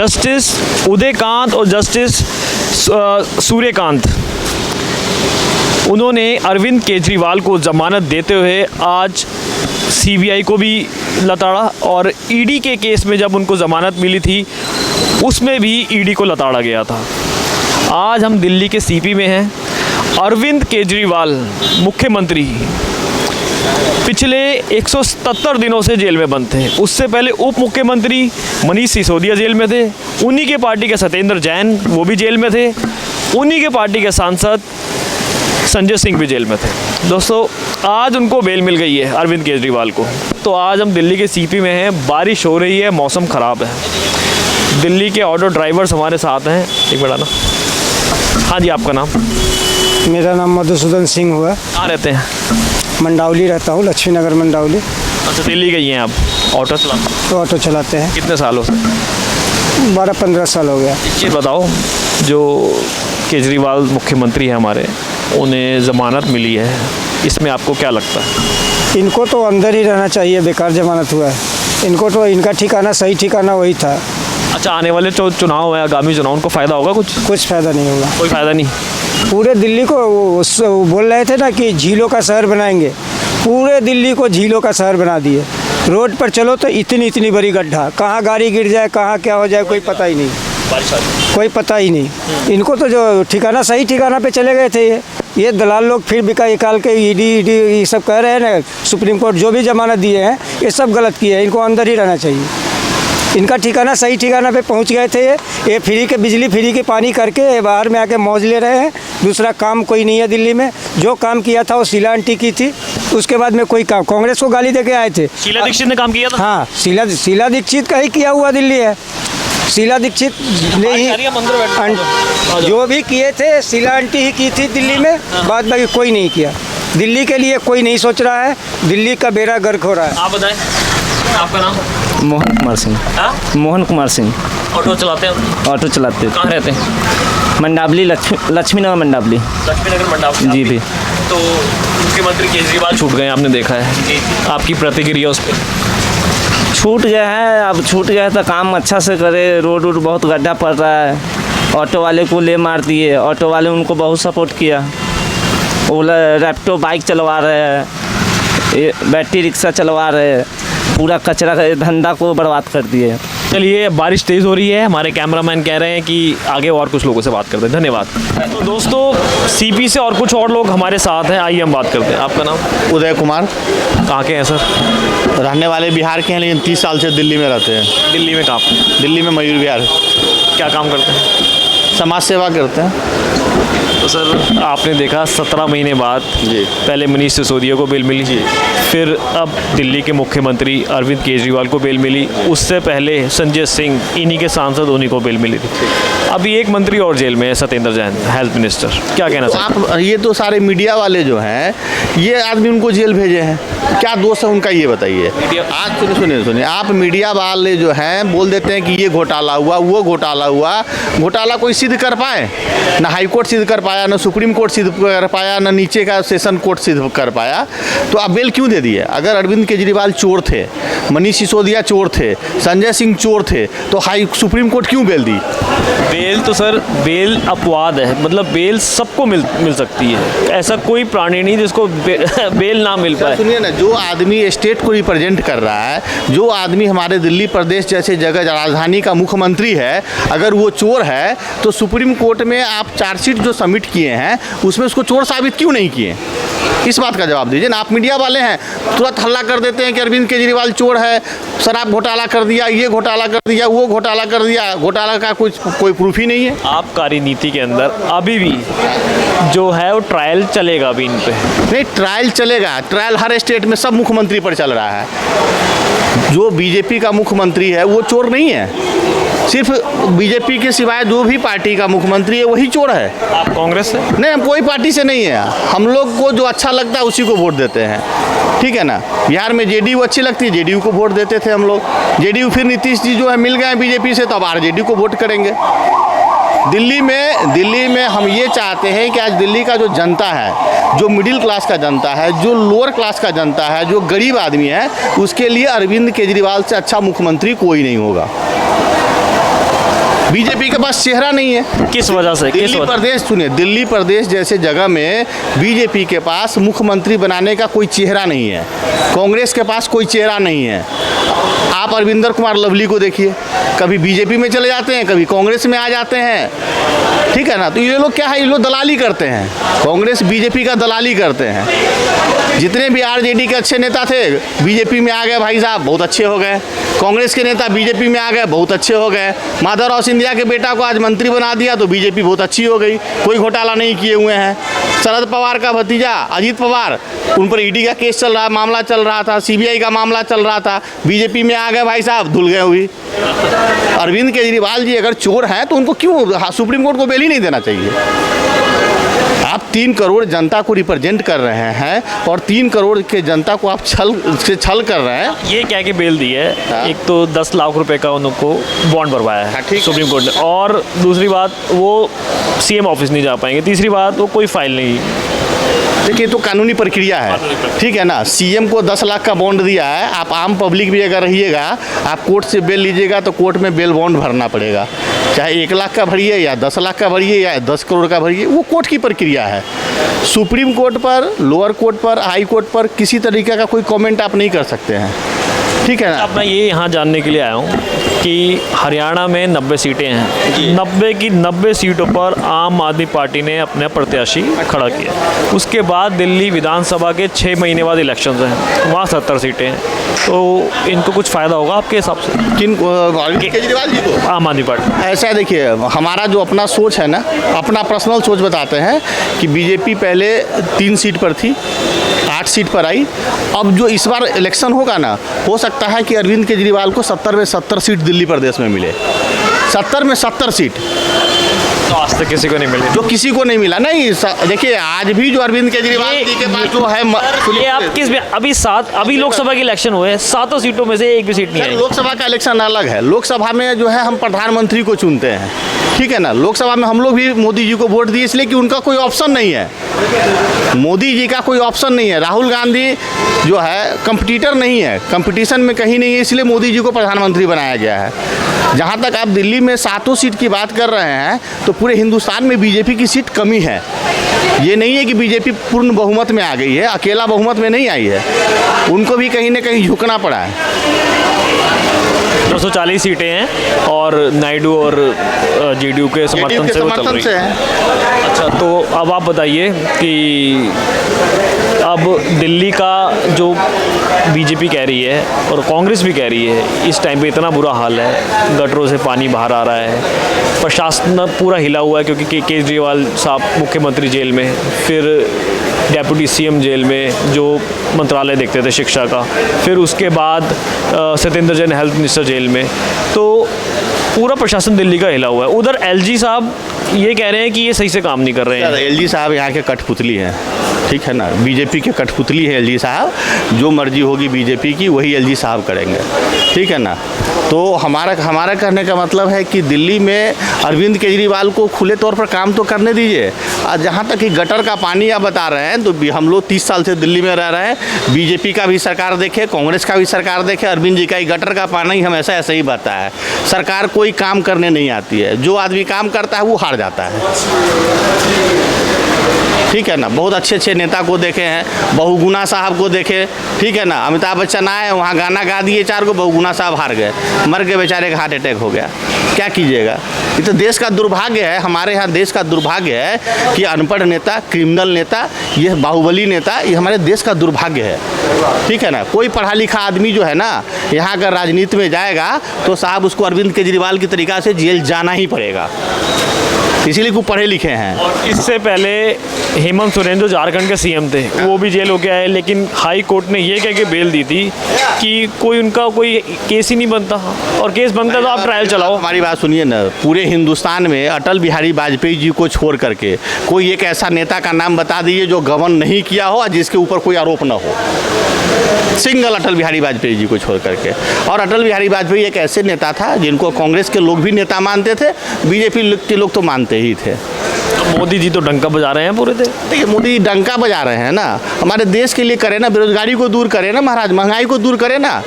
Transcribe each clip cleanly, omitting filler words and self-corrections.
Justice Udaykant और justice Suryakant, उन्होंने अरविंद केजरीवाल को ज़मानत देते हुए आज सीबीआई को भी लताड़ा, और ईडी के केस में जब उनको ज़मानत मिली थी उसमें भी ईडी को लताड़ा गया था। आज हम दिल्ली के सीपी में हैं। अरविंद केजरीवाल मुख्यमंत्री पिछले 177 दिनों से जेल में बंद थे। उससे पहले उप मुख्यमंत्री मनीष सिसोदिया जेल में थे, उन्हीं के पार्टी के सत्येंद्र जैन वो भी जेल में थे, उन्हीं के पार्टी के सांसद संजय सिंह भी जेल में थे। दोस्तों, आज उनको बेल मिल गई है अरविंद केजरीवाल को। तो आज हम दिल्ली के सीपी में हैं। बारिश हो रही है, मौसम ख़राब है। दिल्ली के ऑटो ड्राइवर्स हमारे साथ हैं। एक मिनट ना। हाँ जी, आपका नाम? मेरा नाम मधुसूदन सिंह हुआ। कहाँ रहते हैं? मंडावली रहता हूँ, लक्ष्मी नगर मंडावली। अच्छा, दिल्ली गई हैं आप? ऑटो चलाते? तो ऑटो चलाते हैं। कितने सालों से? 12-15 साल हो गया। ये बताओ, जो केजरीवाल मुख्यमंत्री हैं हमारे, उन्हें ज़मानत मिली है, इसमें आपको क्या लगता है? इनको तो अंदर ही रहना चाहिए, बेकार जमानत हुआ है। इनको तो इनका ठिकाना, सही ठिकाना वही था। अच्छा, आने वाले जो चुनाव है, आगामी चुनाव, उनको फ़ायदा होगा? कुछ फ़ायदा नहीं होगा। कोई फ़ायदा नहीं। पूरे दिल्ली को वो बोल रहे थे ना कि झीलों का शहर बनाएंगे, पूरे दिल्ली को झीलों का शहर बना दिए। रोड पर चलो तो इतनी बड़ी गड्ढा, कहाँ गाड़ी गिर जाए, कहाँ क्या हो जाए, कोई पता ही नहीं, कोई पता ही नहीं। इनको तो जो ठिकाना, सही ठिकाना पे चले गए थे। ये दलाल लोग फिर भी निकाल के ईडी ये सब कह रहे हैं ना, सुप्रीम कोर्ट जो भी जमानत दिए हैं ये सब गलत किए हैं। इनको अंदर ही रहना चाहिए। इनका ठिकाना, सही ठिकाना पे पहुंच गए थे। ये फ्री के बिजली, फ्री के पानी करके बाहर में आके मौज ले रहे हैं। दूसरा काम कोई नहीं है दिल्ली में। जो काम किया था वो शीला आंटी की थी, उसके बाद में कोई काम, कांग्रेस को गाली दे के आए थे। शीला दीक्षित ने काम किया था? हाँ, शीला दीक्षित का ही किया हुआ दिल्ली है। शीला दीक्षित ने ही जो भी किए थे, शीला आंटी ही की थी दिल्ली में। बाद बाकी कोई नहीं किया। दिल्ली के लिए कोई नहीं सोच रहा है। दिल्ली का बेड़ा गर्क हो रहा है। आप बताएं, आपका नाम? मोहन कुमार सिंह। मोहन कुमार सिंह। ऑटो चलाते हैं? ऑटो चलाते हैं। कहाँ रहते हैं? मंडावली, लक्ष्मी नगर मंडावली। लक्ष्मी नगर मंडावली। जी भी। तो मुख्यमंत्री केजरीवाल छूट गए, आपने देखा है। आपकी प्रतिक्रिया उस पर? छूट गया है, अब छूट गया है तो काम अच्छा से करे। रोड बहुत गड्ढा पड़ रहा है। ऑटो वाले को ले मार दिए। ऑटो वाले उनको बहुत सपोर्ट किया। ओला रैप्टो बाइक चलवा रहे हैं, बैटरी रिक्शा चलवा रहे हैं, पूरा कचरा धंधा को बर्बाद कर दिए। चलिए, बारिश तेज़ हो रही है। हमारे कैमरामैन कह रहे हैं कि आगे और कुछ लोगों से बात करते हैं। धन्यवाद। तो दोस्तों, सीपी से और कुछ और लोग हमारे साथ हैं। आइए हम बात करते हैं। आपका नाम? उदय कुमार। कहाँ के हैं सर? रहने वाले बिहार के हैं, लेकिन 30 साल से दिल्ली में रहते हैं। दिल्ली में कहाँ? दिल्ली में मयूर विहार। क्या काम करते हैं? समाज सेवा करते हैं। तो सर, आपने देखा 17 महीने बाद जी, पहले मनीष सिसोदिया को बेल मिली, फिर अब दिल्ली के मुख्यमंत्री अरविंद केजरीवाल को बेल मिली, उससे पहले संजय सिंह, इन्हीं के सांसद, उन्हीं को बेल मिली थी। अभी एक मंत्री और जेल में है, सत्येंद्र जैन, हेल्थ मिनिस्टर। क्या कहना तो आप, ये तो सारे मीडिया वाले जो हैं, ये आदमी उनको जेल भेजे हैं, क्या दोष है उनका, ये बताइए। आज सुनिए, आप मीडिया वाले जो हैं बोल देते हैं कि ये घोटाला हुआ, वो घोटाला हुआ। घोटाला कोई सिद्ध कर पाए? ना हाई कोर्ट सिद्ध कर पाया, ना सुप्रीम कोर्ट सिद्ध कर पाया, ना नीचे का सेशन कोर्ट सिद्ध कर पाया। तो आप बेल क्यों दे दिए? अगर अरविंद केजरीवाल चोर थे, मनीष सिसोदिया चोर थे, संजय सिंह चोर थे, तो सुप्रीम कोर्ट क्यों बेल दी? बेल तो सर, बेल अपवाद है। मतलब बेल सबको मिल सकती है। ऐसा कोई प्राणी नहीं जिसको बेल ना मिल पाए। सुनिए ना, जो आदमी स्टेट को रिप्रेजेंट कर रहा है, जो आदमी हमारे दिल्ली प्रदेश जैसे जगह, राजधानी का मुख्यमंत्री है, अगर वो चोर है तो सुप्रीम कोर्ट में आप चार्जशीट जो सबमिट किए हैं उसमें उसको चोर साबित क्यों नहीं किए? इस बात का जवाब दीजिए ना। आप मीडिया वाले हैं, तुरंत हल्ला कर देते हैं कि अरविंद केजरीवाल चोर है, शराब घोटाला कर दिया, ये घोटाला कर दिया, वो घोटाला कर दिया। घोटाला का कोई प्रूफ ही नहीं है। आबकारी नीति के अंदर अभी भी जो है वो ट्रायल चलेगा अभी इन पे? नहीं, ट्रायल चलेगा। ट्रायल हर स्टेट में सब मुख्यमंत्री पर चल रहा है। जो बीजेपी का मुख्यमंत्री है वो चोर नहीं है। सिर्फ बीजेपी के सिवाय जो भी पार्टी का मुख्यमंत्री है वही चोर है। आप कांग्रेस से? नहीं, हम कोई पार्टी से नहीं है। हम लोग को जो अच्छा लगता है उसी को वोट देते हैं, ठीक है ना। बिहार में जेडीयू अच्छी लगती है, जेडीयू को वोट देते थे हम लोग। जेडीयू, फिर नीतीश जी जो है मिल गए बीजेपी से, तो अब आरजेडी को वोट करेंगे। दिल्ली में हम ये चाहते हैं कि आज दिल्ली का जो जनता है, जो मिडिल क्लास का जनता है, जो लोअर क्लास का जनता है, जो गरीब आदमी है, उसके लिए अरविंद केजरीवाल से अच्छा मुख्यमंत्री कोई नहीं होगा। बीजेपी के पास चेहरा नहीं है। किस वजह से? किस दिल्ली वजह? प्रदेश सुनिए, दिल्ली प्रदेश जैसे जगह में बीजेपी के पास मुख्यमंत्री बनाने का कोई चेहरा नहीं है, कांग्रेस के पास कोई चेहरा नहीं है। आप अरविंदर कुमार लवली को देखिए, कभी बीजेपी में चले जाते हैं, कभी कांग्रेस में आ जाते हैं, ठीक है ना। तो ये लोग क्या है, ये लोग दलाली करते हैं, कांग्रेस बीजेपी का दलाली करते हैं। जितने भी आरजेडी के अच्छे नेता थे बीजेपी में आ गए भाई साहब, बहुत अच्छे हो गए। कांग्रेस के नेता बीजेपी में आ गए, बहुत अच्छे हो गए। माधवराव सिंधिया के बेटा को आज मंत्री बना दिया तो बीजेपी बहुत अच्छी हो गई, कोई घोटाला नहीं किए हुए हैं। शरद पवार का भतीजा अजीत पवार, उन पर ईडी का केस चल रहा, मामला चल रहा था, सीबीआई का मामला चल रहा था, बीजेपी में आ गए भाई साहब, धुल गए हुई। अरविंद केजरीवाल जी अगर चोर हैं तो उनको क्यों सुप्रीम कोर्ट को बेल ही नहीं देना चाहिए? आप 3 करोड़ जनता को रिप्रेजेंट कर रहे हैं और 3 करोड़ के जनता को आप छल कर रहे हैं। ये क्या कि बेल दी है, एक तो 10 लाख रुपए का उनको बॉन्ड भरवाया हाँ, है ठीक है। सुप्रीम कोर्ट ने, और दूसरी बात वो सीएम ऑफिस नहीं जा पाएंगे, तीसरी बात वो कोई फाइल नहीं। देखिए तो कानूनी प्रक्रिया है, ठीक है ना। सीएम को 10 लाख का बॉन्ड दिया है, आप आम पब्लिक भी अगर रहिएगा, आप कोर्ट से बेल लीजिएगा तो कोर्ट में बेल बॉन्ड भरना पड़ेगा, चाहे 1 लाख का भरिए या 10 लाख का भरिए या 10 करोड़ का भरिए, वो कोर्ट की प्रक्रिया है। सुप्रीम कोर्ट पर, लोअर कोर्ट पर, हाई कोर्ट पर किसी तरीके का कोई कमेंट आप नहीं कर सकते हैं, ठीक है ना। अब मैं ये यहाँ जानने के लिए आया हूँ कि हरियाणा में 90 सीटें हैं, 90 की 90 सीटों पर आम आदमी पार्टी ने अपने प्रत्याशी खड़ा किया। उसके बाद दिल्ली विधानसभा के 6 महीने बाद इलेक्शन हैं, वहाँ 70 सीटें हैं, तो इनको कुछ फ़ायदा होगा आपके हिसाब से? किन अरविंद केजरीवाल जी को? आम आदमी पार्टी। ऐसा देखिए, हमारा जो अपना सोच है ना, अपना पर्सनल सोच बताते हैं कि बीजेपी पहले 3 सीट पर थी, 8 सीट पर आई। अब जो इस बार इलेक्शन होगा ना, हो सकता है कि अरविंद केजरीवाल को 70 में 70 सीट दिल्ली प्रदेश में मिले, 70 में 70 सीट। तो आज तक किसी को नहीं मिली। जो किसी को नहीं मिला नहीं। देखिए आज भी जो अरविंद केजरीवाल जी के पास जो है ये आप किस में अभी लोकसभा के इलेक्शन हुए, 7 सीटों में से एक भी सीट नहीं आई। लोकसभा का इलेक्शन अलग है। लोकसभा में जो है हम प्रधानमंत्री को चुनते हैं, ठीक है ना। लोकसभा में हम लोग भी मोदी जी को वोट दिए इसलिए कि उनका कोई ऑप्शन नहीं है, मोदी जी का कोई ऑप्शन नहीं है। राहुल गांधी जो है कंपटीटर नहीं है, कंपटीशन में कहीं नहीं है, इसलिए मोदी जी को प्रधानमंत्री बनाया गया है। जहाँ तक आप दिल्ली में 7 सीट की बात कर रहे हैं तो पूरे हिंदुस्तान में बीजेपी की सीट कमी है। ये नहीं है कि बीजेपी पूर्ण बहुमत में आ गई है, अकेला बहुमत में नहीं आई है, उनको भी कहीं ना कहीं झुकना पड़ा है। 240 सीटें हैं और नायडू और जेडीयू के समर्थन से वो चल रही है। अच्छा, तो अब आप बताइए कि अब दिल्ली का जो बीजेपी कह रही है और कांग्रेस भी कह रही है, इस टाइम पे इतना बुरा हाल है, गटरों से पानी बाहर आ रहा है, प्रशासन पूरा हिला हुआ है क्योंकि केजरीवाल साहब मुख्यमंत्री जेल में, फिर डेप्यूटी सीएम जेल में जो मंत्रालय देखते थे शिक्षा का, फिर उसके बाद Satyendra Jain health minister jail में, तो पूरा प्रशासन दिल्ली का हिला हुआ है। उधर एलजी साहब ये कह रहे हैं कि ये सही से काम नहीं कर रहे हैं। एलजी साहब यहाँ के कठपुतली हैं, ठीक है ना, बीजेपी के कठपुतली है एलजी साहब, जो मर्जी होगी बीजेपी की वही एलजी साहब करेंगे, ठीक है ना। तो हमारा कहने का मतलब है कि दिल्ली में अरविंद केजरीवाल को खुले तौर पर काम तो करने दीजिए। और जहाँ तक कि गटर का पानी आप बता रहे हैं, तो हम लोग 30 साल से दिल्ली में रह रहे हैं, बीजेपी का भी सरकार देखे, कांग्रेस का भी सरकार देखे, अरविंद जी का ही गटर का पानी हमेशा ऐसे ही बहता है। सरकार कोई काम करने नहीं आती है, जो आदमी काम करता है वो हार जाता है, ठीक है ना। बहुत अच्छे अच्छे नेता को देखे हैं, बहुगुणा साहब को देखे, ठीक है ना। अमिताभ बच्चन आए, वहाँ गाना गा दिए 4 को, बहुगुणा साहब हार गए, मर गए बेचारे का हार्ट अटैक हो गया। क्या कीजिएगा, ये तो देश का दुर्भाग्य है। हमारे यहाँ देश का दुर्भाग्य है कि अनपढ़ नेता, क्रिमिनल नेता, ये बाहुबली नेता, ये हमारे देश का दुर्भाग्य है, ठीक है ना। कोई पढ़ा लिखा आदमी जो है ना, यहाँ अगर राजनीति में जाएगा तो साहब उसको अरविंद केजरीवाल की तरीक़ा से जेल जाना ही पड़ेगा, इसीलिए वो पढ़े लिखे हैं। और इससे पहले हेमंत सोरेन जो झारखंड के सीएम थे, वो भी जेल हो गया है, लेकिन हाई कोर्ट ने ये कह के बेल दी थी कि उनका कोई केस ही नहीं बनता, और केस बनता तो आप ट्रायल चलाओ। हमारी बात सुनिए ना, पूरे हिंदुस्तान में अटल बिहारी वाजपेयी जी को छोड़ करके कोई एक ऐसा नेता का नाम बता दीजिए जो गबन नहीं किया हो और जिसके ऊपर कोई आरोप ना हो, सिंगल अटल बिहारी वाजपेयी जी को छोड़ करके। और अटल बिहारी वाजपेयी एक ऐसे नेता था जिनको कांग्रेस के लोग भी नेता मानते थे, बीजेपी के लोग तो मानते ही थे। मोदी जी तो डंका बजा रहे हैं पूरे दिन। देखिए मोदी डंका बजा रहे हैं ना, हमारे देश के लिए करे ना, बेरोजगारी को दूर करे ना महाराज, महंगाई को दूर करे ना,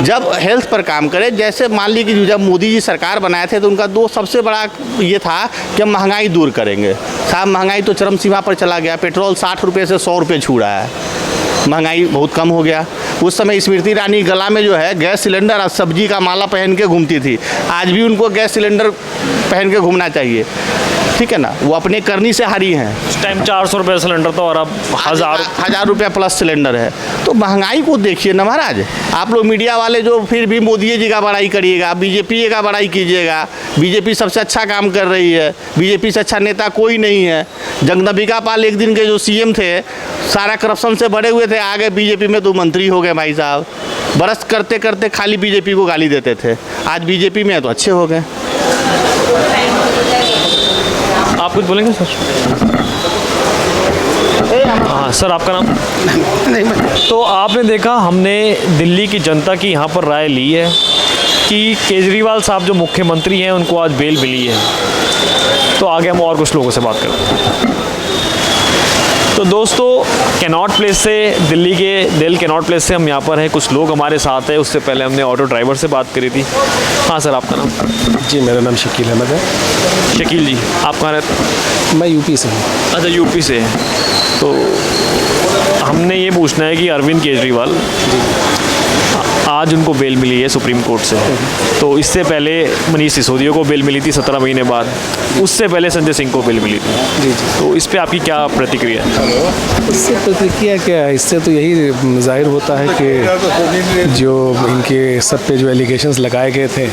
जब हेल्थ पर काम करे। जैसे मान लीजिए कि जब मोदी जी सरकार बनाए थे तो उनका दो सबसे बड़ा ये था कि हम महंगाई दूर करेंगे। साहब महंगाई तो चरम सीमा पर चला गया, पेट्रोल 60 रुपये से 100 रुपये छू रहा है, महंगाई बहुत कम हो गया। उस समय स्मृति ईरानी गला में जो है गैस सिलेंडर और सब्जी का माला पहन के घूमती थी, आज भी उनको गैस सिलेंडर पहन के घूमना चाहिए, ठीक है ना। वो अपने करनी से हारी हैं। उस टाइम 400 रुपये सिलेंडर तो, और अब 1000 रुपया प्लस सिलेंडर है। तो महंगाई को देखिए ना महाराज। आप लोग मीडिया वाले जो फिर भी मोदी जी का बड़ाई करिएगा, बीजेपी का बड़ाई कीजिएगा, बीजेपी सबसे अच्छा काम कर रही है, बीजेपी से अच्छा नेता कोई नहीं है। जगदम्बिका पाल एक दिन के जो सीएम थे, सारा करप्शन से भरे हुए थे, आगे बीजेपी में तो मंत्री हो गए भाई साहब। बरस करते करते खाली बीजेपी को गाली देते थे, आज बीजेपी में है तो अच्छे हो गए। आप कुछ बोलेंगे सर? हाँ सर, आपका नाम? तो आपने देखा, हमने दिल्ली की जनता की यहाँ पर राय ली है कि केजरीवाल साहब जो मुख्यमंत्री हैं उनको आज बेल मिली है। तो आगे हम और कुछ लोगों से बात करते हैं। तो दोस्तों, कैनॉट प्लेस से, दिल्ली के दिल कैनॉट प्लेस से हम यहाँ पर हैं, कुछ लोग हमारे साथ हैं। उससे पहले हमने ऑटो ड्राइवर से बात करी थी। हाँ सर, आपका नाम? जी, मेरा नाम शकील अहमद है। शकील जी, आप कहाँ रहते हैं? मैं यूपी से हूँ। अच्छा, यूपी से हैं। तो हमने ये पूछना है कि अरविंद केजरीवाल, आज उनको बेल मिली है सुप्रीम कोर्ट से, तो इससे पहले मनीष सिसोदिया को बेल मिली थी 17 महीने बाद, उससे पहले संजय सिंह को बेल मिली थी। जी। तो इस पे आपकी क्या प्रतिक्रिया है? इससे प्रतिक्रिया क्या है, इससे तो यही जाहिर होता है कि जो इनके सब पे जो एलिगेशंस लगाए गए थे,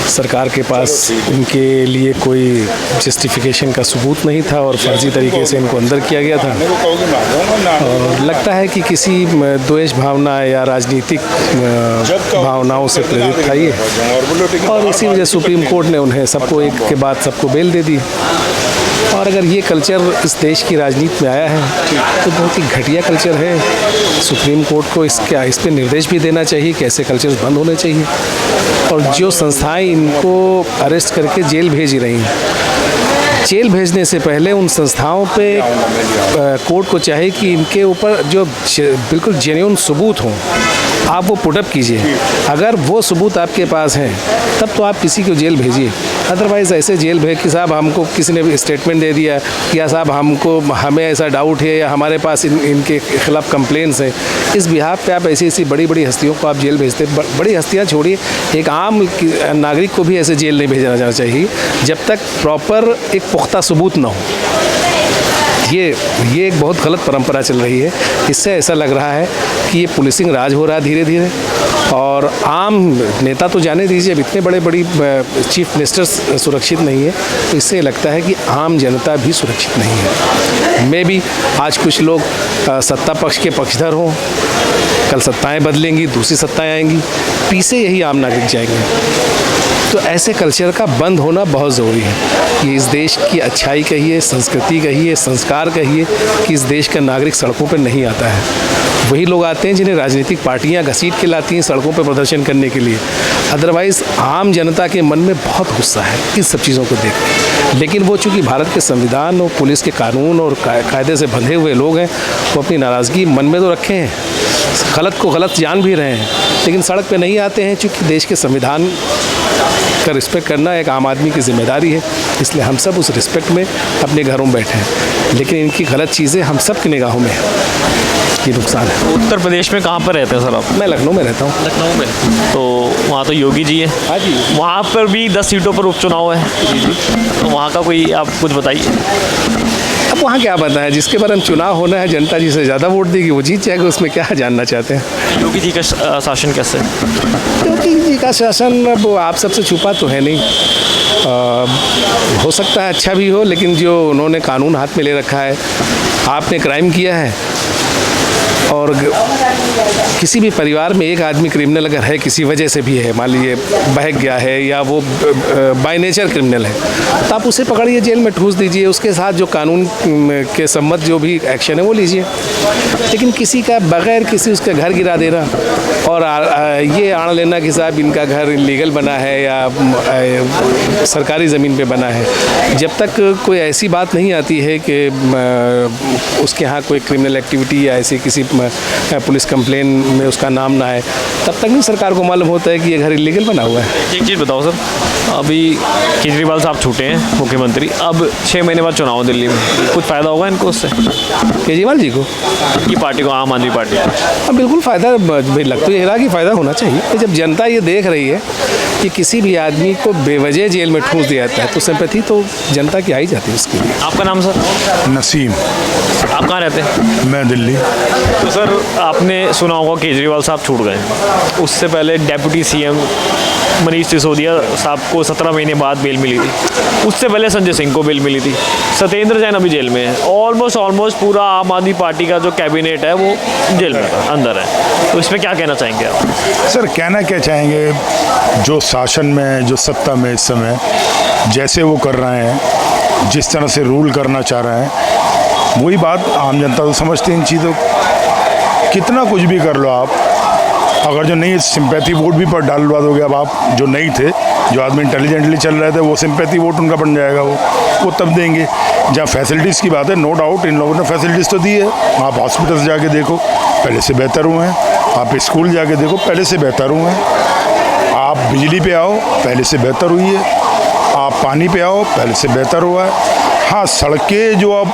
सरकार के पास इनके लिए कोई जस्टिफिकेशन का सबूत नहीं था और फर्जी तरीके से इनको अंदर किया गया था। और लगता है कि किसी द्वेष भावना या राजनीतिक भावनाओं से प्रेरित था ये, और इसी वजह सुप्रीम कोर्ट ने उन्हें सबको एक के बाद सबको बेल दे दी। और अगर ये कल्चर इस देश की राजनीति में आया है तो बहुत ही घटिया कल्चर है। सुप्रीम कोर्ट को इस पे निर्देश भी देना चाहिए कि ऐसे कल्चर्स बंद होने चाहिए। और जो संस्थाएं इनको अरेस्ट करके जेल भेज रही हैं, जेल भेजने से पहले उन संस्थाओं पे कोर्ट को चाहिए कि इनके ऊपर जो बिल्कुल जेन्युइन सबूत हों, आप वो पुटअप कीजिए। अगर वो सबूत आपके पास हैं तब तो आप किसी को जेल भेजिए। अदरवाइज़ ऐसे जेल भेज कि साहब हमको किसी ने भी स्टेटमेंट दे दिया या साहब हमें ऐसा डाउट है या हमारे पास इनके खिलाफ कंप्लेंट्स हैं, इस बिहाफ पे आप ऐसी बड़ी बड़ी हस्तियों को आप जेल भेजते। बड़ी हस्तियाँ छोड़िए, एक आम नागरिक को भी ऐसे जेल नहीं भेजना जाना चाहिए जब तक प्रॉपर एक पुख्ता सबूत ना हो। ये एक बहुत गलत परंपरा चल रही है। इससे ऐसा लग रहा है कि ये पुलिसिंग राज हो रहा है धीरे धीरे। और आम नेता तो जाने दीजिए, अब इतने बड़ी चीफ मिनिस्टर्स सुरक्षित नहीं है, तो इससे लगता है कि आम जनता भी सुरक्षित नहीं है। मैं भी आज कुछ लोग सत्ता पक्ष के पक्षधर हों, कल सत्ताएं बदलेंगी, दूसरी सत्ताएं आएंगी, पीछे यही आम नागरिक जाएंगे। तो ऐसे कल्चर का बंद होना बहुत ज़रूरी है। ये इस देश की अच्छाई कहिए, संस्कृति कहिए, संस्कार कहिए कि इस देश का नागरिक सड़कों पर नहीं आता है। वही लोग आते हैं जिन्हें राजनीतिक पार्टियां घसीट के लाती हैं सड़कों पर प्रदर्शन करने के लिए। अदरवाइज़ आम जनता के मन में बहुत गुस्सा है इन सब चीज़ों को देख के। लेकिन वो चूँकि भारत के संविधान और पुलिस के कानून और कायदे से बंधे हुए लोग हैं, वो अपनी नाराज़गी मन में तो रखे हैं, गलत को गलत जान भी रहे हैं, लेकिन सड़क पे नहीं आते हैं। चूँकि देश के संविधान का रिस्पेक्ट करना एक आम आदमी की जिम्मेदारी है, इसलिए हम सब उस रिस्पेक्ट में अपने घरों में बैठे हैं। लेकिन इनकी गलत चीज़ें हम सब की निगाहों में ये नुकसान है। उत्तर प्रदेश में कहाँ पर रहते हैं सर आप? मैं लखनऊ में रहता हूँ। लखनऊ में? तो वहाँ तो योगी जी है। हाँ जी। वहाँ पर भी 10 सीटों पर उपचुनाव है। तो वहाँ का कोई आप कुछ बताइए। अब वहाँ क्या पता है, जिसके बारे में चुनाव होना है, जनता जिसे ज़्यादा वोट देगी वो जीत जाएगा, उसमें क्या जानना चाहते हैं। योगी जी का शासन कैसे है? योगी जी का शासन अब आप सबसे छुपा तो है नहीं। हो सकता है अच्छा भी हो, लेकिन जो उन्होंने कानून हाथ में ले रखा है, आपने क्राइम किया है और किसी भी परिवार में एक आदमी क्रिमिनल अगर है, किसी वजह से भी है, मान लीजिए बहक गया है या वो बाय नेचर क्रिमिनल है, तो आप उसे पकड़िए, जेल में ठूस दीजिए, उसके साथ जो कानून के सम्मत जो भी एक्शन है वो लीजिए। लेकिन किसी का बगैर किसी उसका घर गिरा देना और ये आड़ लेना कि साहब इनका घर इलीगल बना है या सरकारी ज़मीन पे बना है, जब तक कोई ऐसी बात नहीं आती है कि उसके यहाँ कोई क्रिमिनल एक्टिविटी या ऐसी किसी पुलिस कंप्लेन में उसका नाम ना है, तब तक नहीं सरकार को मालूम होता है कि ये घर इलीगल बना हुआ है। एक चीज़ बताओ सर, अभी केजरीवाल साहब छूटे हैं मुख्यमंत्री, अब 6 महीने बाद चुनाव दिल्ली में, कुछ फ़ायदा होगा इनको उससे, केजरीवाल जी को, की पार्टी को, आम आदमी पार्टी को? हाँ बिल्कुल फ़ायदा लग तो ये रहा कि फ़ायदा होना चाहिए। कि जब जनता ये देख रही है कि किसी भी आदमी को बेवजह जेल में ठूस दिया जाता है तो सिंपैथी तो जनता की आ ही जाती है उसके लिए। आपका नाम सर? नसीम। आप कहाँ रहते हैं? मैं दिल्ली। तो सर आपने सुना होगा केजरीवाल साहब छूट गए, उससे पहले डेप्यूटी सीएम मनीष सिसोदिया साहब को 17 महीने बाद बेल मिली थी, उससे पहले संजय सिंह को बेल मिली थी, सत्येंद्र जैन अभी जेल में है, ऑलमोस्ट पूरा आम आदमी पार्टी का जो कैबिनेट है वो जेल में अंदर है, तो इसमें क्या कहना चाहेंगे आप? सर कहना क्या चाहेंगे, जो शासन में जो सत्ता में इस समय जैसे वो कर रहे हैं, जिस तरह से रूल करना चाह रहे हैं, वही बात आम जनता तो समझती है इन चीज़ों। कितना कुछ भी कर लो आप, अगर जो नहीं सिंपैथी वोट भी पर डालवा दोगे, अब आप जो नहीं थे, जो आदमी इंटेलिजेंटली चल रहे थे, वो सिंपैथी वोट उनका बन जाएगा, वो तब देंगे। जहाँ फैसिलिटीज़ की बात है, नो डाउट इन लोगों ने फैसिलिटीज़ तो दी है। आप हॉस्पिटल्स जाके देखो, पहले से बेहतर हुए हैं। आप स्कूल जाके देखो, पहले से बेहतर हुए हैं। आप बिजली पे आओ, पहले से बेहतर हुई है। आप पानी पे आओ, पहले से बेहतर हुआ है। हाँ, सड़कें जो अब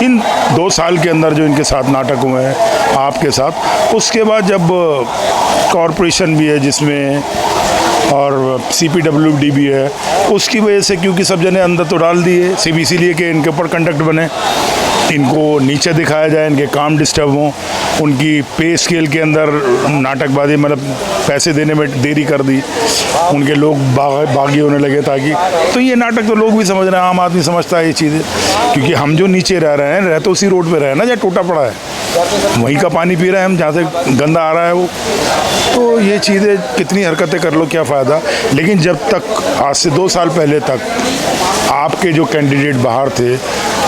इन 2 साल के अंदर जो इनके साथ नाटक हुए हैं आपके साथ, उसके बाद जब कॉरपोरेशन भी है जिसमें और CPWD भी है, उसकी वजह से क्योंकि सब जने अंदर तो डाल दिए सिर्फ इसीलिए कि इनके ऊपर कंडक्ट बने, इनको नीचे दिखाया जाए, इनके काम डिस्टर्ब हों, उनकी पे स्केल के अंदर नाटकबाजी, मतलब पैसे देने में देरी कर दी, उनके लोग बागी होने लगे ताकि, तो ये नाटक तो लोग भी समझ रहे हैं, आम आदमी समझता है ये चीज़ें, क्योंकि हम जो नीचे रह रहे हैं, रह तो उसी रोड पे रहे हैं ना जहाँ टूटा पड़ा है, वहीं का पानी पी रहे हैं हम जहाँ से गंदा आ रहा है वो। तो ये चीज़ें कितनी हरकतें कर लो क्या फ़ायदा। लेकिन जब तक आज से 2 साल पहले तक आपके जो कैंडिडेट बाहर थे,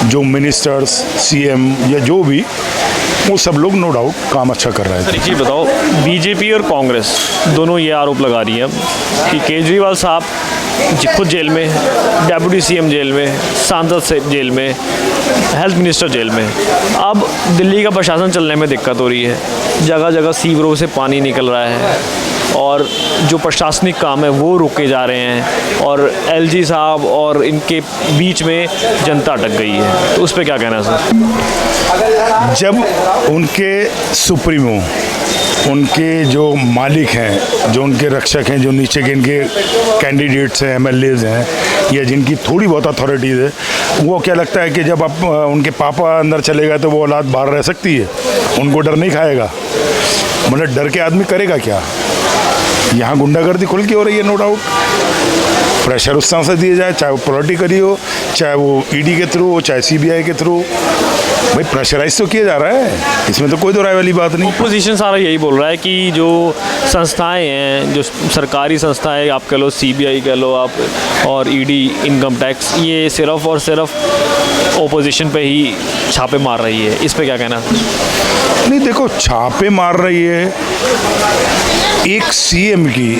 जो मिनिस्टर्स, CM या जो भी, वो सब लोग नो डाउट काम अच्छा कर रहे हैं। सर एक चीज़ बताओ, बीजेपी और कांग्रेस दोनों ये आरोप लगा रही है कि केजरीवाल साहब खुद जेल में, डेप्यूटी CM जेल में, सांसद से जेल में, हेल्थ मिनिस्टर जेल में, अब दिल्ली का प्रशासन चलने में दिक्कत हो रही है, जगह जगह सीवरों से पानी निकल रहा है और जो प्रशासनिक काम है वो रुके जा रहे हैं, और LG साहब और इनके बीच में जनता अटक गई है, तो उस पर क्या कहना है सर? जब उनके सुप्रीमो, उनके जो मालिक हैं, जो उनके रक्षक हैं, जो नीचे के इनके कैंडिडेट्स हैं, MLAs हैं, या जिनकी थोड़ी बहुत अथॉरिटीज़ है, वो क्या लगता है कि जब आप उनके पापा अंदर चले गए तो वो औलाद बाहर रह सकती है, उनको डर नहीं खाएगा। मतलब डर के आदमी करेगा क्या। यहाँ गुंडागर्दी खुल के हो रही है, नो डाउट। प्रेशर उस तरह से दिया जाए, चाहे वो पॉलिटिकली हो, चाहे वो ED के थ्रू हो, चाहे CBI के थ्रू, भाई प्रेशराइज तो किया जा रहा है, इसमें तो कोई दो राय वाली बात नहीं। अपोजिशन सारा यही बोल रहा है कि जो संस्थाएं हैं, जो सरकारी संस्थाएं, आप कह लो CBI कह लो आप, और ED, इनकम टैक्स, ये सिर्फ और सिर्फ ओपोजिशन पे ही छापे मार रही है, इस पे क्या कहना है? नहीं देखो, छापे मार रही है, एक CM की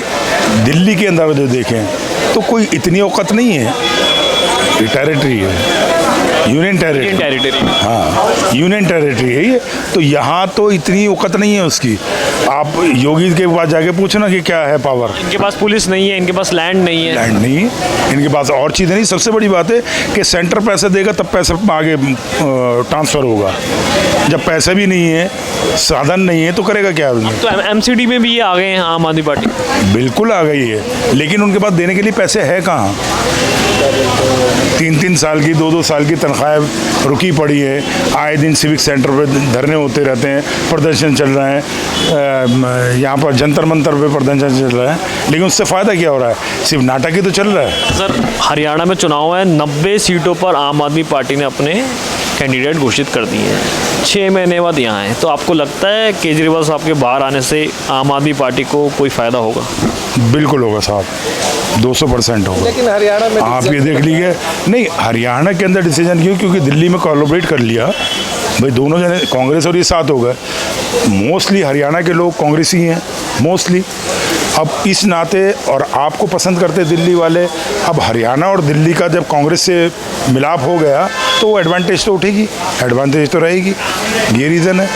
दिल्ली के अंदर जो देखें तो कोई इतनी औकत नहीं है, टेरिटरी है, यूनियन टेरिटरी, हाँ यूनियन टेरिटरी है ये, तो यहाँ तो इतनी औकत नहीं है उसकी। आप योगी के पास जाके पूछना कि क्या है पावर। इनके पास पुलिस नहीं है, इनके पास लैंड नहीं है, इनके पास और चीज़ें नहीं। सबसे बड़ी बात है कि सेंटर पैसे देगा तब पैसा आगे ट्रांसफ़र होगा, जब पैसे भी नहीं है, साधन नहीं है, तो करेगा क्या आदमी। तो MCD में भी ये आ गए हैं आम आदमी पार्टी, बिल्कुल आ गई है, लेकिन उनके पास देने के लिए पैसे है कहाँ। 3-3 साल की, 2-2 साल की तनख्वाहें रुकी पड़ी है, आए दिन सिविक सेंटर पे धरने होते रहते हैं, प्रदर्शन चल रहे हैं, यहाँ पर जंतर मंतर पे प्रदर्शन चल रहा है, लेकिन उससे फ़ायदा क्या हो रहा है, सिर्फ नाटक ही तो चल रहा है। सर हरियाणा में चुनाव है, 90 सीटों पर आम आदमी पार्टी ने अपने कैंडिडेट घोषित कर दिए हैं, 6 महीने बाद यहाँ है, तो आपको लगता है केजरीवाल साहब के बाहर आने से आम आदमी पार्टी को कोई फ़ायदा होगा? बिल्कुल होगा साहब, 200% होगा। लेकिन हरियाणा में आप ये देख लीजिए, नहीं हरियाणा के अंदर डिसीजन क्यों, क्योंकि दिल्ली में कोलैबोरेट कर लिया, भाई दोनों जने कांग्रेस और ये साथ हो गए। मोस्टली हरियाणा के लोग कांग्रेसी हैं मोस्टली। अब इस नाते और आपको पसंद करते दिल्ली वाले, अब हरियाणा और दिल्ली का जब कांग्रेस से मिलाप हो गया तो वो एडवांटेज तो उठेगी, एडवांटेज तो रहेगी। ये रीज़न है,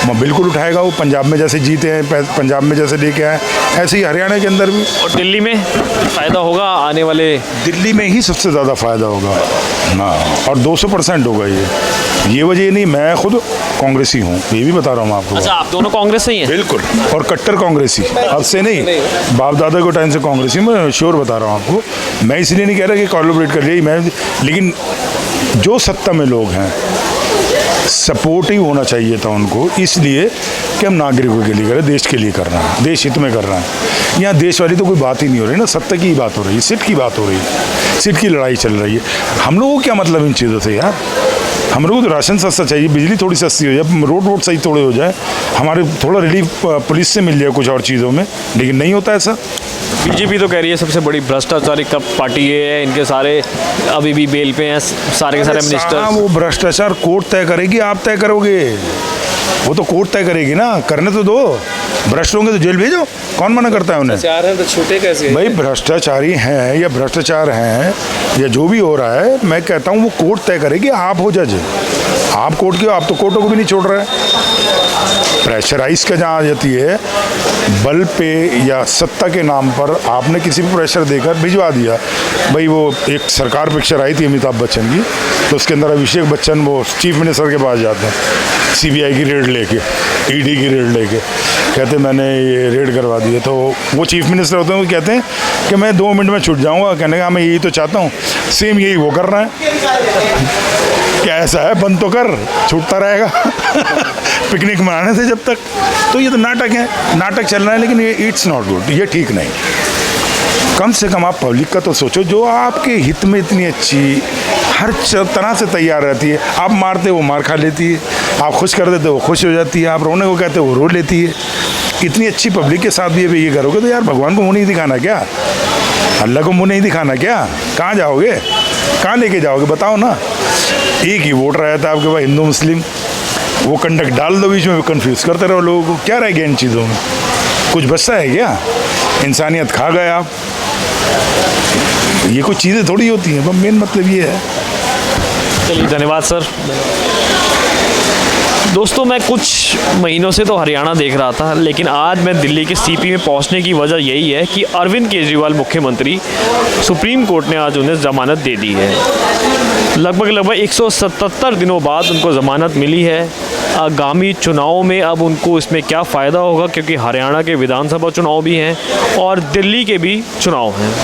वो बिल्कुल उठाएगा। वो पंजाब में जैसे जीते हैं, पंजाब में जैसे लेके आए, ऐसे ही हरियाणा के अंदर भी। और दिल्ली में फ़ायदा होगा आने वाले, दिल्ली में ही सबसे ज़्यादा फ़ायदा होगा ना, और 200% होगा ये वजह नहीं, मैं खुद कांग्रेसी हूँ, ये भी बता रहा हूँ आपको। अच्छा, आप दोनों कांग्रेस से ही हैं? बिल्कुल, और कट्टर कांग्रेसी, अब से नहीं, बाप दादा के टाइम से कांग्रेसी, मैं श्योर बता रहा हूँ आपको। मैं इसलिए नहीं कह रहा कि कोलैबोरेट कर रही मैं, लेकिन जो सत्ता में लोग हैं सपोर्ट ही होना चाहिए था उनको, इसलिए कि हम नागरिकों के लिए कर रहे हैं, देश के लिए कर रहे हैं, देश हित में कर रहे हैं। यहाँ देश वाली तो कोई बात ही नहीं हो रही ना, सत्ता की ही बात हो रही है, सीट की बात हो रही है, सीट की लड़ाई चल रही है। हम लोगों को क्या मतलब इन चीज़ों से यार? हम लोगों को तो राशन सस्ता चाहिए, बिजली थोड़ी सस्ती हो जाए, रोड सही थोड़े हो जाए, हमारे थोड़ा रिलीफ पुलिस से मिल जाए कुछ और चीज़ों में, लेकिन नहीं होता ऐसा। बीजेपी तो कह रही है सबसे बड़ी भ्रष्टाचारी कब पार्टी ये है, इनके सारे अभी भी बेल पे हैं, सारे के सारे मिनिस्टर। वो भ्रष्टाचार कोर्ट तय करेगी, आप तय करोगे? वो तो कोर्ट तय करेगी ना, करने तो दो। भ्रष्ट होंगे तो जेल भेजो, कौन मना करता है उन्हें? चार हैं तो छूटे कैसे? भाई भ्रष्टाचारी हैं या भ्रष्टाचार हैं या जो भी हो रहा है, मैं कहता हूँ वो कोर्ट तय करेगी, आप हो जज, आप कोर्ट के हो, आप तो कोर्टों को भी नहीं छोड़ रहे हैं। प्रेशराइज का जहाँ आ जाती है, बल पे या सत्ता के नाम पर आपने किसी भी प्रेशर देकर भिजवा दिया। भाई वो एक सरकार पिक्चर आई थी अमिताभ बच्चन की, तो उसके अंदर अभिषेक बच्चन वो चीफ मिनिस्टर के पास जाते हैं सीबीआई की रेड लेके, ईडी की रेड लेके, कहते मैंने ये रेड करवा दी है। तो वो चीफ मिनिस्टर होते हैं, वो कहते हैं कि मैं 2 मिनट में छूट जाऊंगा, कहने का मैं यही तो चाहता हूँ, सेम यही वो कर रहा है। क्या ऐसा है, बंद तो कर, छूटता रहेगा पिकनिक मनाने से जब तक। तो ये तो नाटक है, नाटक चल रहा है, लेकिन ये इट्स नॉट गुड, ये ठीक नहीं। कम से कम आप पब्लिक का तो सोचो, जो आपके हित में इतनी अच्छी हर तरह से तैयार रहती है। आप मारते वो मार खा लेती है, आप खुश कर देते वो खुश हो जाती है, आप रोने को कहते वो रो लेती है। इतनी अच्छी पब्लिक के साथ भी ये करोगे तो यार भगवान को मुँह नहीं दिखाना क्या? अल्लाह को मुँह नहीं दिखाना क्या? कहाँ जाओगे, कहाँ लेके जाओगे बताओ ना? एक ही वोट रहता है आपके पास, हिंदू मुस्लिम, वो कंडक्ट डाल दो बीच में, कंफ्यूज करते रहो लोगों को। क्या रह गया इन चीज़ों में? कुछ बचता है क्या? इंसानियत खा गए आप। ये कुछ चीज़ें थोड़ी होती हैं, मेन मतलब ये है। चलिए, धन्यवाद सर। दोस्तों, मैं कुछ महीनों से तो हरियाणा देख रहा था, लेकिन आज मैं दिल्ली के सीपी में पहुंचने की वजह यही है कि अरविंद केजरीवाल मुख्यमंत्री, सुप्रीम कोर्ट ने आज उन्हें ज़मानत दे दी है। लगभग 177 दिनों बाद उनको ज़मानत मिली है। आगामी चुनाव में अब उनको इसमें क्या फ़ायदा होगा, क्योंकि हरियाणा के विधानसभा चुनाव भी हैं और दिल्ली के भी चुनाव हैं,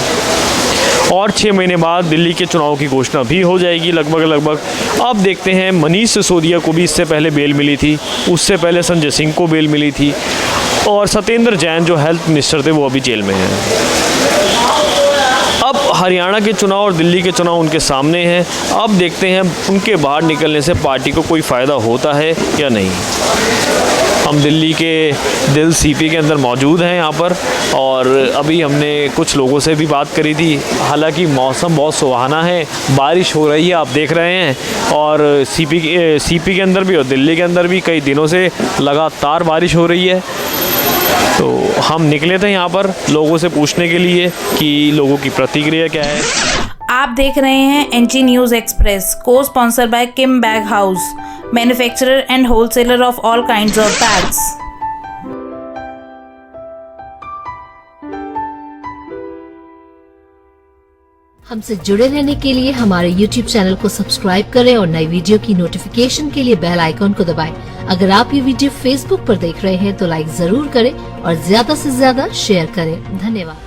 और 6 महीने बाद दिल्ली के चुनाव की घोषणा भी हो जाएगी लगभग। अब देखते हैं, मनीष सिसोदिया को भी इससे पहले बेल मिली थी, उससे पहले संजय सिंह को बेल मिली थी, और सत्येंद्र जैन जो हेल्थ मिनिस्टर थे वो अभी जेल में हैं। अब हरियाणा के चुनाव और दिल्ली के चुनाव उनके सामने हैं। अब देखते हैं उनके बाहर निकलने से पार्टी को कोई फ़ायदा होता है या नहीं। हम दिल्ली के दिल सीपी के अंदर मौजूद हैं यहाँ पर, और अभी हमने कुछ लोगों से भी बात करी थी। हालांकि मौसम बहुत सुहाना है, बारिश हो रही है, आप देख रहे हैं, और सीपी के अंदर भी और दिल्ली के अंदर भी कई दिनों से लगातार बारिश हो रही है। तो हम निकले थे यहाँ पर लोगों से पूछने के लिए कि लोगों की प्रतिक्रिया क्या है। आप देख रहे हैं एनजी न्यूज़ एक्सप्रेस, को sponsor by Kim bag house, manufacturer and wholesaler of all kinds of bags. हमसे जुड़े रहने के लिए हमारे YouTube चैनल को सब्सक्राइब करें और नई वीडियो की नोटिफिकेशन के लिए बेल आइकॉन को दबाएं। अगर आप ये वीडियो Facebook पर देख रहे हैं तो लाइक जरूर करें और ज्यादा से ज्यादा शेयर करें। धन्यवाद।